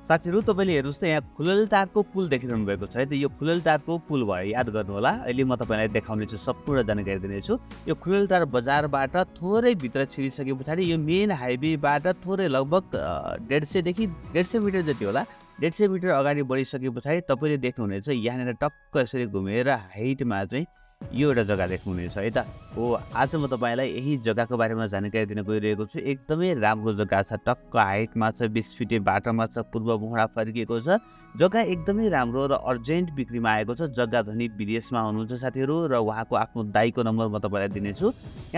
साथीहरू तपाईँले हेर्नुहोस् त यहाँ खुललटारको पुल देखिरहनु भएको छ है त। यो खुललटारको पुल भयो, याद गर्नु होला। अहिले म तपाईँलाई देखाउनेछु, सम्पूर्ण जानकारी दिनेछु। यो खुललटार बजारबाट थोरै भित्र छिरिसके पछाडि यो मेन हाइवेबाट थोरै लगभग 150 देखि 150 मिटर जति होला, 150 मिटर अगाडि बढिसके पछाडि तपाईँले देख्नुहुनेछ यहाँनिर टक्क यसरी घुमेर हाइटमा चाहिँ यो एउटा जग्गा देख्नुहुनेछ है त। हो, आज म तपाईँलाई यही जग्गाको बारेमा जानकारी दिन गइरहेको छु। एकदमै राम्रो जग्गा छ, टक्क हाइटमा छ, 20 फिटे बाटोमा छ, पूर्व मोहडा फर्किएको छ। जग्गा एकदमै राम्रो र अर्जेन्ट बिक्रीमा आएको छ। जग्गा धनी विदेशमा हुनुहुन्छ साथीहरू र उहाँको आफ्नो दाइको नम्बर म तपाईँलाई दिनेछु।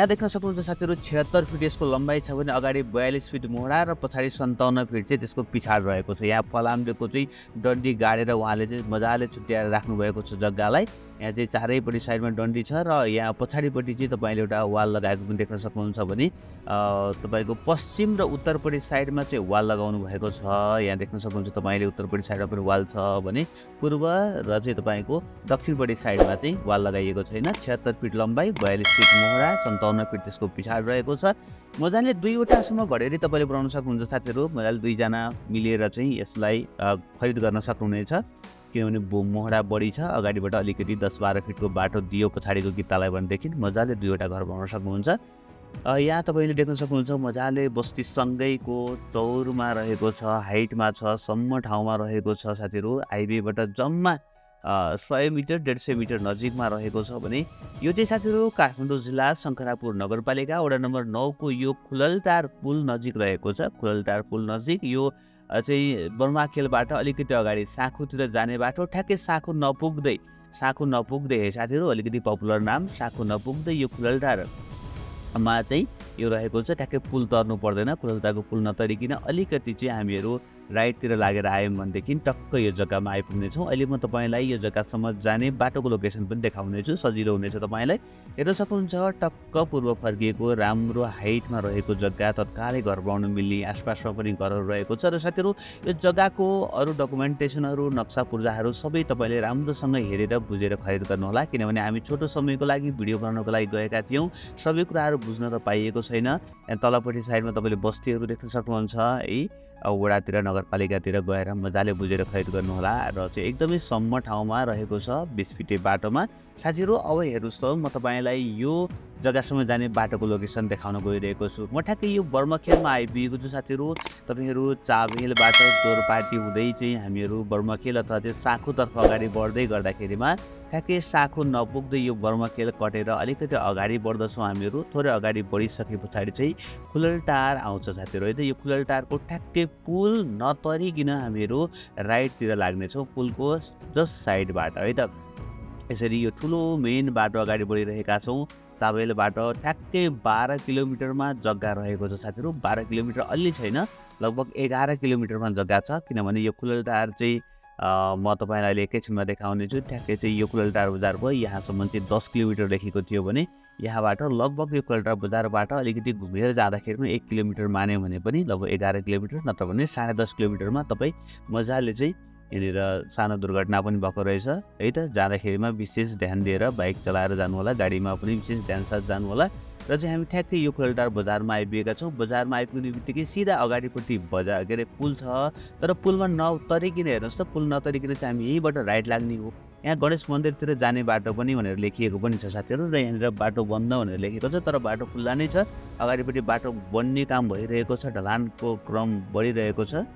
यहाँ देख्न सक्नुहुन्छ साथीहरू 76 फिट यसको लम्बाइ छ भने अगाडि 42 फिट मोहडा र पछाडि 57 फिट चाहिँ त्यसको पिछाड रहेको छ। यहाँ फलामको चाहिँ डन्डी गाडेर उहाँले चाहिँ मजाले छुट्याएर राख्नुभएको छ जग्गालाई। यहाँ चाहिँ चारैपट्टि साइडमा डन्डी छ र यहाँ पछाडिपट्टि चाहिँ तपाईँले एउटा वाल लगाएको पनि देख्न सक्नुहुन्छ भने तपाईँको पश्चिम र उत्तरपट्टि साइडमा चाहिँ वाल लगाउनु भएको छ। यहाँ देख्न सक्नुहुन्छ तपाईँले उत्तरपट्टि साइडमा पनि वाल छ भने पूर्व र चाहिँ तपाईँको दक्षिणपट्टि साइडमा चाहिँ वाल लगाइएको छैन। 76 फिट लम्बाइ, 42 फिट मोहडा, 57 फिट त्यसको पिछाड रहेको छ। मजाले दुईवटासम्म घडेरी तपाईँले बनाउन सक्नुहुन्छ साथीहरू। मजाले दुईजना मिलेर चाहिँ यसलाई खरिद गर्न सक्नुहुनेछ, किनभने मोहडा बढी छ। अगाडिबाट अलिकति 10-12 फिटको बाटो दियो पछाडिको कितालाई भनेदेखि मजाले दुईवटा घर बनाउन सक्नुहुन्छ। यहाँ तपाईँले देख्न सक्नुहुन्छ मजाले बस्तीसँगैको चौरमा रहेको छ, हाइटमा छ, सम्म ठाउँमा रहेको छ साथीहरू। हाइवेबाट जम्मा 100 मिटर 150 मिटर नजिकमा रहेको छ भने यो चाहिँ साथीहरू काठमाडौँ जिल्ला शङ्खरापुर नगरपालिका वडा नम्बर 9 को यो खुललटार पुल नजिक रहेको छ। खुललटार पुल नजिक यो चाहिँ बर्माखेलबाट अलिकति अगाडि साँखुतिर जाने बाटो, ठ्याक्कै साँखु नपुग्दै साथीहरू, अलिकति पपुलर नाम साँखु नपुग्दै यो खुललटारमा चाहिँ यो रहेको छ। ठ्याक्कै पुल तर्नु पर्दैन। खुललटारको पुल नतरिकन अलिकति चाहिँ हामीहरू राइटतिर लागेर आयौँ भनेदेखि टक्क यो जग्गामा आइपुग्नेछौँ। अहिले म तपाईँलाई यो जग्गासम्म जाने बाटोको लोकेसन पनि देखाउनेछु, सजिलो हुनेछ तपाईँलाई। हेर्न सक्नुहुन्छ टक्क पूर्व फर्किएको राम्रो हाइटमा रहेको जग्गा, तत्कालै घर बनाउन मिल्ने, आसपासमा पनि घरहरू रहेको छ। र साथीहरू यो जग्गाको अरू डकुमेन्टेसनहरू, नक्सा पूर्जाहरू सबै तपाईँले राम्रोसँग हेरेर बुझेर खरिद गर्नुहोला, किनभने हामी छोटो समयको लागि भिडियो बनाउनको लागि गएका थियौँ। सबै कुराहरू बुझ्न त पाइएको छैन। यहाँ तलपट्टि साइडमा तपाईँले बस्तीहरू देख्न सक्नुहुन्छ है। वडातिर नगरपालिकातिर गएर मजाले बुझेर खरिद गर्नुहोला। र चाहिँ एकदमै सम्म ठाउँमा रहेको छ, 20 फिटे बाटोमा साथीहरू। अब हेर्नुहोस् त, म तपाईँलाई यो जग्गासम्म जाने बाटोको लोकेसन देखाउन गइरहेको छु। म ठ्याक्कै यो बर्माखेलमा आइपुगेको छु साथीहरू। तपाईँहरू चाबेलबाट चोरपाटी हुँदै चाहिँ हामीहरू बर्माखेल अथवा चाहिँ साँखुतर्फ अगाडि बढ्दै गर्दाखेरिमा ठ्याक्कै साँखु नपुग्दै यो बर्माखेल कटेर अलिकति अगाडि बढ्दछौँ हामीहरू। थोरै अगाडि बढिसके पछाडि चाहिँ खुललटार आउँछ साथीहरू है त। यो खुललटारको ठ्याक्कै पुल नतरिकन हामीहरू राइटतिर लाग्नेछौँ, पुलको जस्ट साइडबाट है त। यसरी यो ठुलो मेन बाटो अगाडि बढिरहेका छौँ। चाबेलबाट ठ्याक्कै 12 किलोमिटरमा जग्गा रहेको छ साथीहरू। 12 किलोमिटर अलि छैन, लगभग 11 किलोमिटरमा जग्गा छ, किनभने यो खुललटार चाहिँ म तपाईँलाई अहिले एकैछिनमा देखाउने छु। ठ्याक्कै चाहिँ यो खुललटार बजार भयो, यहाँसम्म चाहिँ 10 किलोमिटर लेखेको थियो भने यहाँबाट लगभग यो खुललटार बजारबाट अलिकति घुमेर जाँदाखेरिमा 1 किलोमिटर मान्यो भने पनि लगभग 11 किलोमिटर नत्र भने 10.5 किलोमिटरमा तपाईँ मजाले चाहिँ यहाँनिर सानो दुर्घटना पनि भएको रहेछ है त। जाँदाखेरिमा विशेष ध्यान दिएर बाइक चलाएर जानुहोला, गाडीमा पनि विशेष ध्यान साथ जानुहोला। र चाहिँ हामी ठ्याक्कै यो खुललटार बजारमा आइपुगेका छौँ। बजारमा आइपुग्ने बित्तिकै सिधा अगाडिपट्टि बजार के अरे पुल छ, तर पुलमा नतरिकन हेर्नुहोस् त, पुल नतरिकन चाहिँ हामी यहीँबाट राइट लाग्ने हो। यहाँ गणेश मन्दिरतिर जाने बाटो पनि भनेर लेखिएको पनि छ साथीहरू। र यहाँनिर बाटो बन्द भनेर लेखेको छ, तर बाटो खुल्ला नै छ। अगाडिपट्टि बाटो बन्ने काम भइरहेको छ, ढलानको क्रम बढिरहेको छ,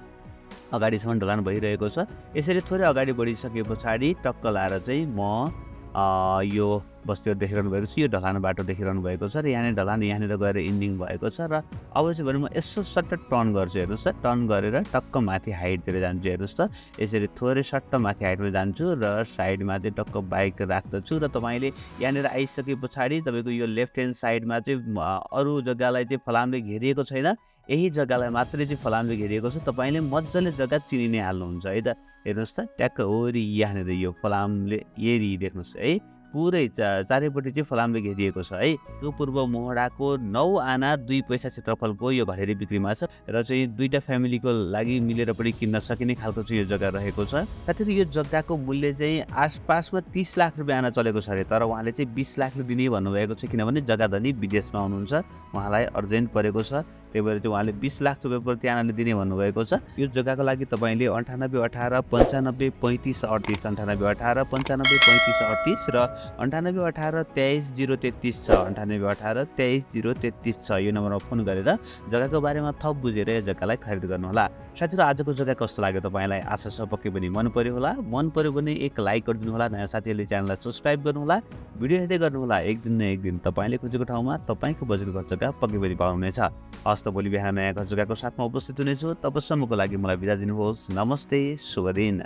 अगाडिसम्म ढलान भइरहेको छ। यसरी थोरै अगाडि बढिसके पछाडि टक्क लाएर चाहिँ म यो बस्तीहरू देखिरहनु भएको छु। यो ढलान बाटो देखिरहनु भएको छ र यहाँनिर ढलान यहाँनिर गएर इन्डिङ भएको छ। र अब चाहिँ भने म यसो सट्ट टर्न गर्छु, हेर्नुहोस् त, टर्न गरेर टक्क माथि हाइटतिर जान्छु, हेर्नुहोस् त। यसरी थोरै सट्ट माथि हाइटमा जान्छु र साइडमा चाहिँ टक्क बाइक राख्दछु। र तपाईँले यहाँनिर आइसके पछाडि तपाईँको यो लेफ्ट ह्यान्ड साइडमा चाहिँ अरू जग्गालाई चाहिँ फलामले घेरिएको छैन, यही जग्गालाई मात्रै चाहिँ फलामले घेरिएको छ। तपाईँले मजाले जग्गा चिनि नै हाल्नुहुन्छ है त। हेर्नुहोस् त, ट्याक्क वरि यहाँनिर यो फलामले एरी देख्नुहोस् है, पुरै चारैपट्टि चाहिँ फलामले घेरिएको छ है। त्यो पूर्व मोहडाको 9 आना 2 पैसा क्षेत्रफलको यो घरेरी बिक्रीमा छ र चाहिँ दुईटा फ्यामिलीको लागि मिलेर पनि किन्न सकिने खालको चाहिँ यो जग्गा रहेको छ। साथीहरू यो जग्गाको मूल्य चाहिँ आसपासमा 30 लाख रुपियाँ आना चलेको छ अरे, तर उहाँले चाहिँ 20 लाख दिने भन्नुभएको छ, किनभने जग्गा धनी विदेशमा हुनुहुन्छ, उहाँलाई अर्जेन्ट परेको छ। त्यही भएर चाहिँ उहाँले 20 लाख रुपियाँ प्रति आनाले दिने भन्नुभएको छ। यो जग्गाको लागि तपाईँले 9818 95 35 38 9818 95 35 38 र 9818 23 033 छ 9818 23 033 छ यो नम्बरमा फोन गरेर जग्गाको बारेमा थप बुझेर यो जग्गालाई खरिद गर्नुहोला। साथीहरु आजको जग्गा कस्तो लाग्यो तपाईँलाई? आशा छ पक्कै पनि मन पर्यो होला। मन पर्यो भने एक लाइक गरिदिनु होला। नयाँ साथीहरूले च्यानललाई सब्स्क्राइब गर्नुहोला। भिडियो हेर्दै गर्नुहोला। एक दिन न एक दिन तपाईँले खोजेको ठाउँमा तपाईँको बजेटको जग्गा पक्कै पनि पाउनुहुनेछ। हस् त भोलि बिहान नयाँ जग्गाको साथमा उपस्थित हुनेछु। तबसम्मको लागि मलाई बिदा दिनुहोस्। नमस्ते, शुभ दिन।